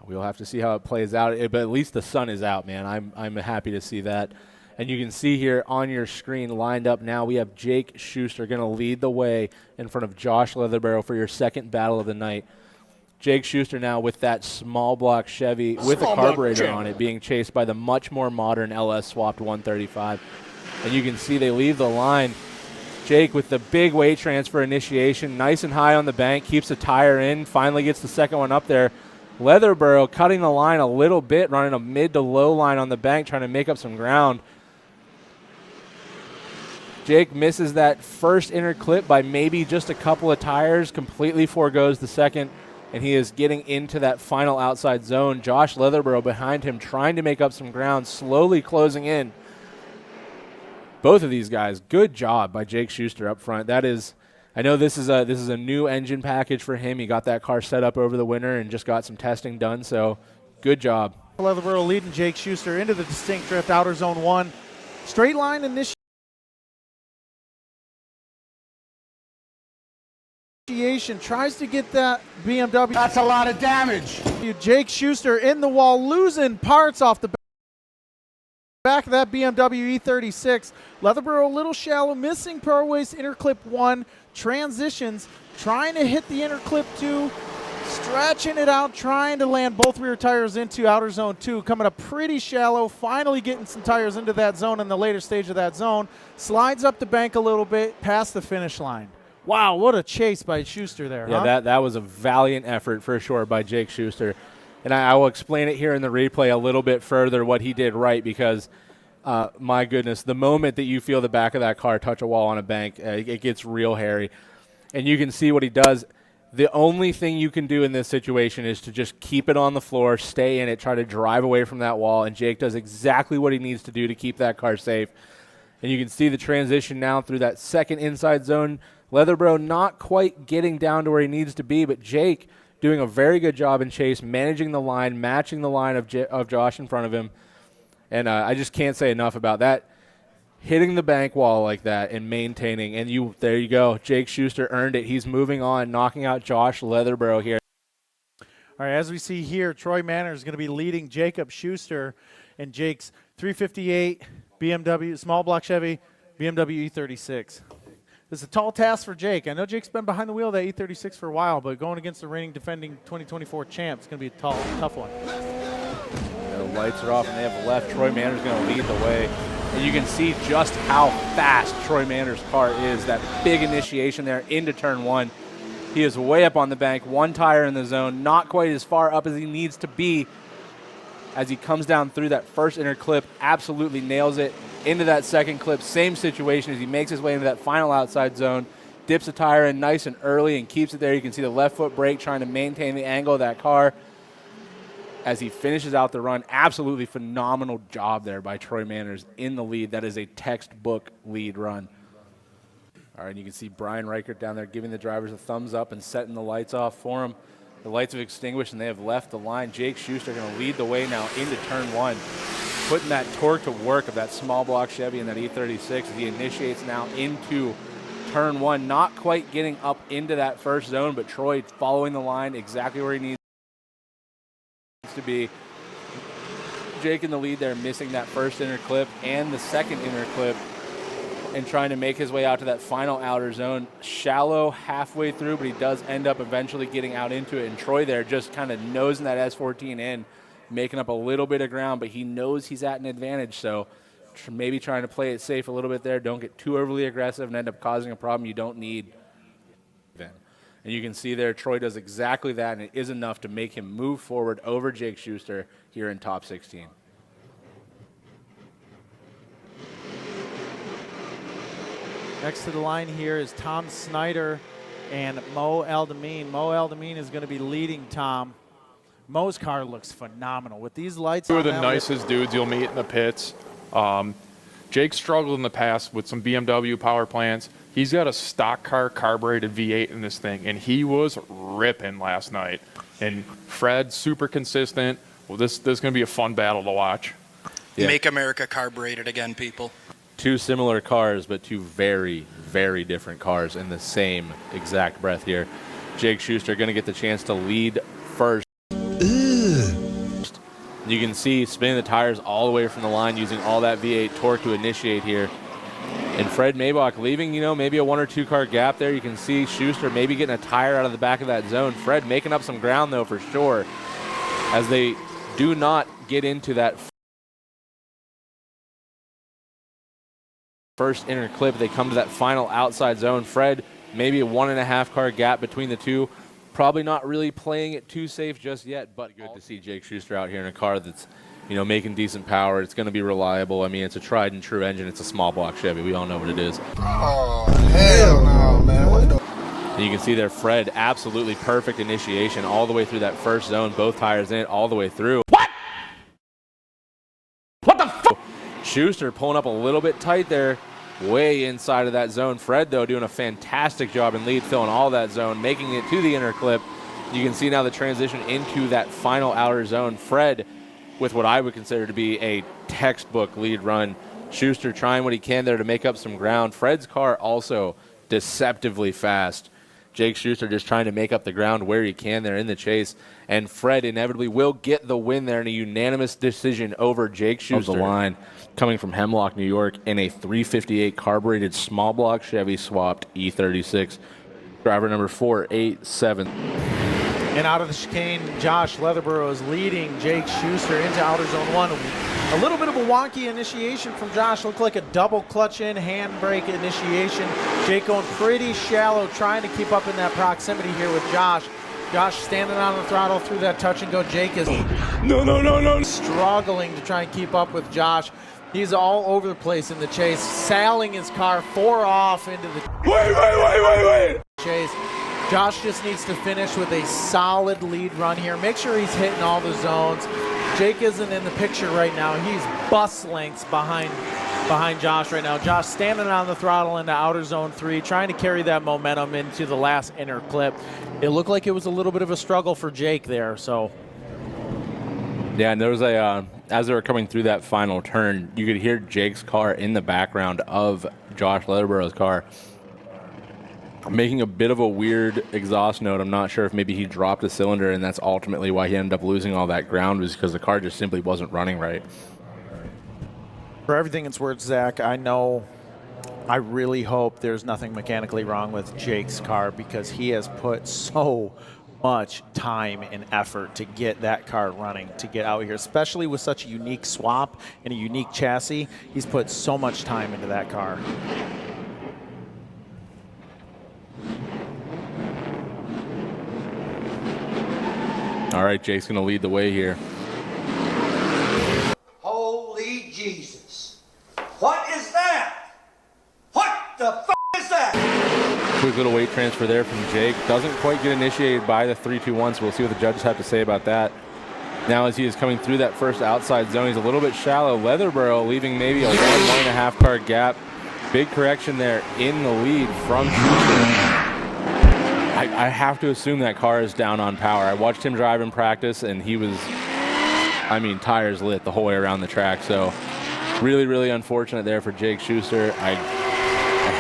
We'll have to see how it plays out, but at least the sun is out, man. I'm happy to see that. And you can see here on your screen lined up now, we have Jake Schuster going to lead the way in front of Josh Leatherbarrow for your second battle of the night. Jake Schuster now with that small block Chevy with a carburetor on it, being chased by the much more modern LS swapped 135. And you can see they leave the line. Jake with the big weight transfer initiation, nice and high on the bank, keeps the tire in, finally gets the second one up there. Leatherbarrow cutting the line a little bit, running a mid to low line on the bank, trying to make up some ground. Jake misses that first inner clip by maybe just a couple of tires, completely forgoes the second, and he is getting into that final outside zone. Josh Leatherbarrow behind him trying to make up some ground, slowly closing in. Both of these guys, good job by Jake Schuster up front. That is, I know this is a new engine package for him. He got that car set up over the winter and just got some testing done, so good job. Leatherbarrow leading Jake Schuster into the distinct drift, outer zone 1. Straight line initiation. Tries to get that BMW. That's a lot of damage. Jake Schuster in the wall, losing parts off the back of that BMW E36. Leatherbarrow a little shallow, missing power waste inner clip 1. Transitions, trying to hit the inner clip 2. Stretching it out, trying to land both rear tires into outer zone 2. Coming up pretty shallow, finally getting some tires into that zone in the later stage of that zone. Slides up the bank a little bit, past the finish line. Wow, what a chase by Schuster there. Yeah, huh? that was a valiant effort for sure by Jake Schuster. And I will explain it here in the replay a little bit further what he did right, because, my goodness, the moment that you feel the back of that car touch a wall on a bank, it gets real hairy. And you can see what he does. The only thing you can do in this situation is to just keep it on the floor, stay in it, try to drive away from that wall, and Jake does exactly what he needs to do to keep that car safe. And you can see the transition now through that second inside zone. Leatherbarrow not quite getting down to where he needs to be, but Jake doing a very good job in chase, managing the line, matching the line of Josh in front of him. And I just can't say enough about that. Hitting the bank wall like that and maintaining, and there you go. Jake Schuster earned it. He's moving on, knocking out Josh Leatherbarrow here. All right, as we see here, Troy Manor is going to be leading Jacob Schuster in Jake's 358 BMW, small block Chevy, BMW E36. This is a tall task for Jake. I know Jake's been behind the wheel of that E36 for a while, but going against the reigning defending 2024 champ is going to be a tough one. Yeah, the lights are off and they have left. Troy Manor's going to lead the way. And you can see just how fast Troy Manor's car is. That big initiation there into turn 1. He is way up on the bank, one tire in the zone, not quite as far up as he needs to be. As he comes down through that first inner clip, absolutely nails it. Into that second clip, same situation as he makes his way into that final outside zone, dips the tire in nice and early and keeps it there. You can see the left foot brake trying to maintain the angle of that car as he finishes out the run. Absolutely phenomenal job there by Troy Manners in the lead. That is a textbook lead run. All right, and you can see Brian Reichert down there giving the drivers a thumbs up and setting the lights off for him. The lights have extinguished and they have left the line. Jake Schuster going to lead the way now into turn 1. Putting that torque to work of that small block Chevy and that E36 as he initiates now into turn 1. Not quite getting up into that first zone, but Troy following the line exactly where he needs to be. Jake in the lead there, missing that first inner clip and the second inner clip and trying to make his way out to that final outer zone. Shallow halfway through, but he does end up eventually getting out into it. And Troy there just kind of nosing that S14 in, making up a little bit of ground, but he knows he's at an advantage, so maybe trying to play it safe a little bit there. Don't get too overly aggressive and end up causing a problem you don't need. And you can see there Troy does exactly that, and it is enough to make him move forward over Jake Schuster here in top 16. Next to the line here is Tom Snyder and Mo Aldamine. Mo Aldamine is going to be leading Tom. Mo's car looks phenomenal with these lights. Two of the nicest dudes you'll meet in the pits. Jake struggled in the past with some BMW power plants. He's got a stock car carbureted V8 in this thing, and he was ripping last night. And Fred, super consistent. Well, this is going to be a fun battle to watch. Yeah. Make America carbureted again, people. Two similar cars, but two very, very different cars in the same exact breath here. Jake Schuster going to get the chance to lead first. Ugh. You can see spinning the tires all the way from the line, using all that V8 torque to initiate here. And Fred Maybach leaving, maybe a 1 or 2 car gap there. You can see Schuster maybe getting a tire out of the back of that zone. Fred making up some ground, though, for sure, as they do not get into that first inner clip. They come to that final outside zone. Fred, maybe a 1.5 car gap between the two. Probably not really playing it too safe just yet, but good to see Jake Schuster out here in a car that's making decent power. It's going to be reliable. I mean, it's a tried and true engine. It's a small block Chevy. We all know what it is. Oh, hell no, man. What the? And you can see there, Fred, absolutely perfect initiation all the way through that first zone. Both tires in it all the way through. What? What the fuck? Schuster pulling up a little bit tight there, way inside of that zone. Fred, though, doing a fantastic job in lead, filling all that zone, making it to the inner clip. You can see now the transition into that final outer zone. Fred, with what I would consider to be a textbook lead run. Schuster trying what he can there to make up some ground. Fred's car also deceptively fast. Jake Schuster just trying to make up the ground where he can there in the chase. And Fred inevitably will get the win there in a unanimous decision over Jake Schuster. Of the line, coming from Hemlock, New York, in a 358 carbureted small block Chevy swapped E36. Driver number 487. And out of the chicane, Josh Leatherborough is leading Jake Schuster into outer zone 1. A little bit of a wonky initiation from Josh. Looked like a double clutch in, handbrake initiation. Jake going pretty shallow, trying to keep up in that proximity here with Josh. Josh standing on the throttle through that touch and go. Jake is struggling to try and keep up with Josh. He's all over the place in the chase, sailing his car 4 off into the chase. Josh just needs to finish with a solid lead run here. Make sure he's hitting all the zones. Jake isn't in the picture right now. He's bus lengths behind Josh right now. Josh standing on the throttle into outer zone 3, trying to carry that momentum into the last inner clip. It looked like it was a little bit of a struggle for Jake there. So, yeah, and there was as they were coming through that final turn, you could hear Jake's car in the background of Josh Leatherborough's car, making a bit of a weird exhaust note. I'm not sure if maybe he dropped a cylinder and that's ultimately why he ended up losing all that ground, was because the car just simply wasn't running right. For everything it's worth, Zach, I really hope there's nothing mechanically wrong with Jake's car, because he has put so much time and effort to get that car running, to get out here, especially with such a unique swap and a unique chassis. He's put so much time into that car. All right, Jake's going to lead the way here. Holy Jesus. What is that? What the f*** is that? Quick little weight transfer there from Jake. Doesn't quite get initiated by the 3-2-1, so we'll see what the judges have to say about that. Now as he is coming through that first outside zone, he's a little bit shallow. Leatherborough leaving maybe a 1.5 car gap. Big correction there in the lead from Schuster. I have to assume that car is down on power. I watched him drive in practice, and he was, tires lit the whole way around the track. So really, really unfortunate there for Jake Schuster. I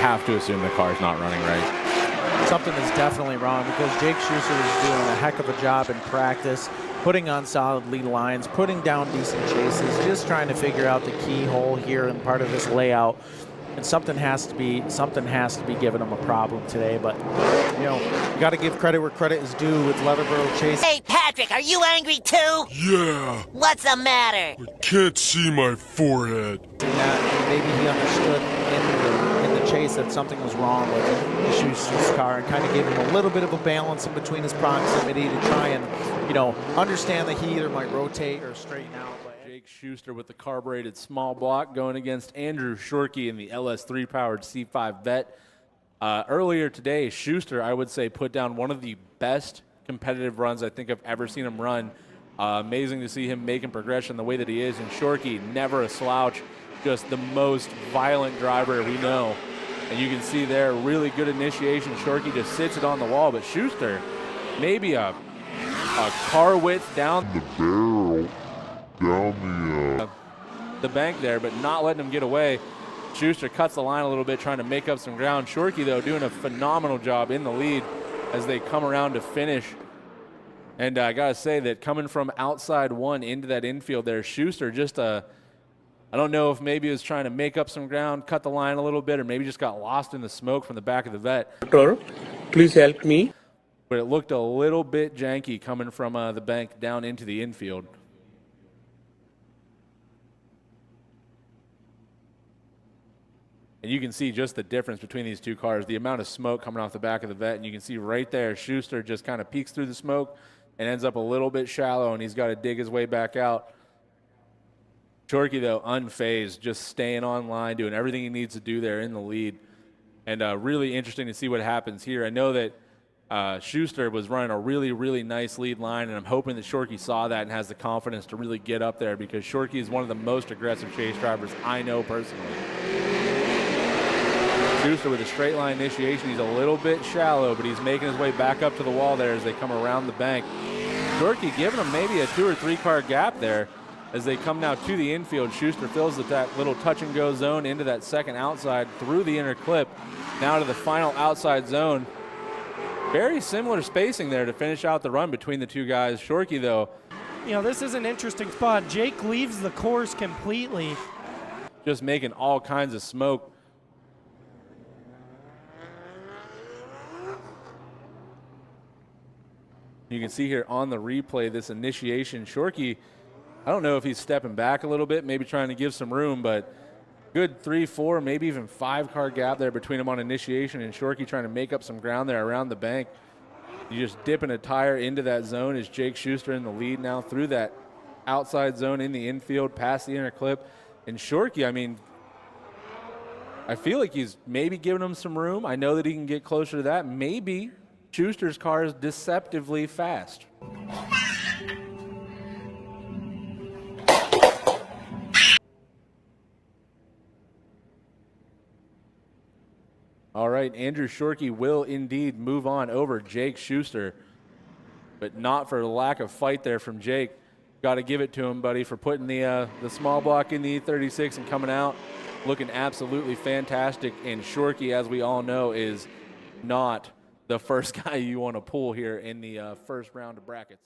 have to assume the car's not running right. Something is definitely wrong, because Jake Schuster is doing a heck of a job in practice, putting on solid lead lines, putting down decent chases, just trying to figure out the keyhole here in part of this layout. And something has to be giving him a problem today. But you got to give credit where credit is due with Leatherborough chase. Hey, Patrick, are you angry too? Yeah, What's the matter? I can't see my forehead. And maybe he understood in the chase that something was wrong with Schuster's car, and kind of gave him a little bit of a balance in between his proximity to try and understand that he either might rotate or straighten out. Jake Schuster with the carbureted small block going against Andrew Shorkey in the LS3 powered C5 Vet. Earlier today, Schuster, I would say, put down one of the best competitive runs I think I've ever seen him run. Amazing to see him making progression the way that he is. And Shorkey, never a slouch, just the most violent driver we know. And you can see there, really good initiation. Shorkey just sits it on the wall, but Schuster, maybe a car width down The barrel down the bank there, but not letting him get away. Schuster cuts the line a little bit, trying to make up some ground. Shorkey, though, doing a phenomenal job in the lead as they come around to finish. And I got to say that coming from outside one into that infield there, Schuster just I don't know if maybe he was trying to make up some ground, cut the line a little bit, or maybe just got lost in the smoke from the back of the vet. Doctor, please help me. But it looked a little bit janky coming from the bank down into the infield. And you can see just the difference between these two cars, the amount of smoke coming off the back of the vet. And you can see right there, Schuster just kind of peeks through the smoke and ends up a little bit shallow, and he's got to dig his way back out. Shorkey, though, unfazed, just staying on line, doing everything he needs to do there in the lead. And really interesting to see what happens here. I know that Schuster was running a really, really nice lead line, and I'm hoping that Shorkey saw that and has the confidence to really get up there, because Shorkey is one of the most aggressive chase drivers I know personally. Schuster with a straight line initiation. He's a little bit shallow, but he's making his way back up to the wall there as they come around the bank. Shorkey giving him maybe a 2 or 3 car gap there as they come now to the infield. Schuster fills that little touch and go zone into that second outside through the inner clip, now to the final outside zone. Very similar spacing there to finish out the run between the two guys. Shorkey, though, You know, this is an interesting spot. Jake leaves the course completely. just making all kinds of smoke. You can see here on the replay this initiation. Shorkey, I don't know if he's stepping back a little bit, maybe trying to give some room, but good 3, 4, maybe even 5 car gap there between him on initiation, and Shorkey trying to make up some ground there around the bank. You just dipping a tire into that zone as Jake Schuster in the lead now through that outside zone in the infield, past the inner clip. And Shorkey, I mean, I feel like he's maybe giving him some room. I know that he can get closer to that. Maybe Schuster's car is deceptively fast. All right, Andrew Shorkey will indeed move on over Jake Schuster, but not for the lack of fight there from Jake. Got to give it to him, buddy, for putting the small block in the E36 and coming out looking absolutely fantastic. And Shorkey, as we all know, is not the first guy you want to pull here in the first round of brackets.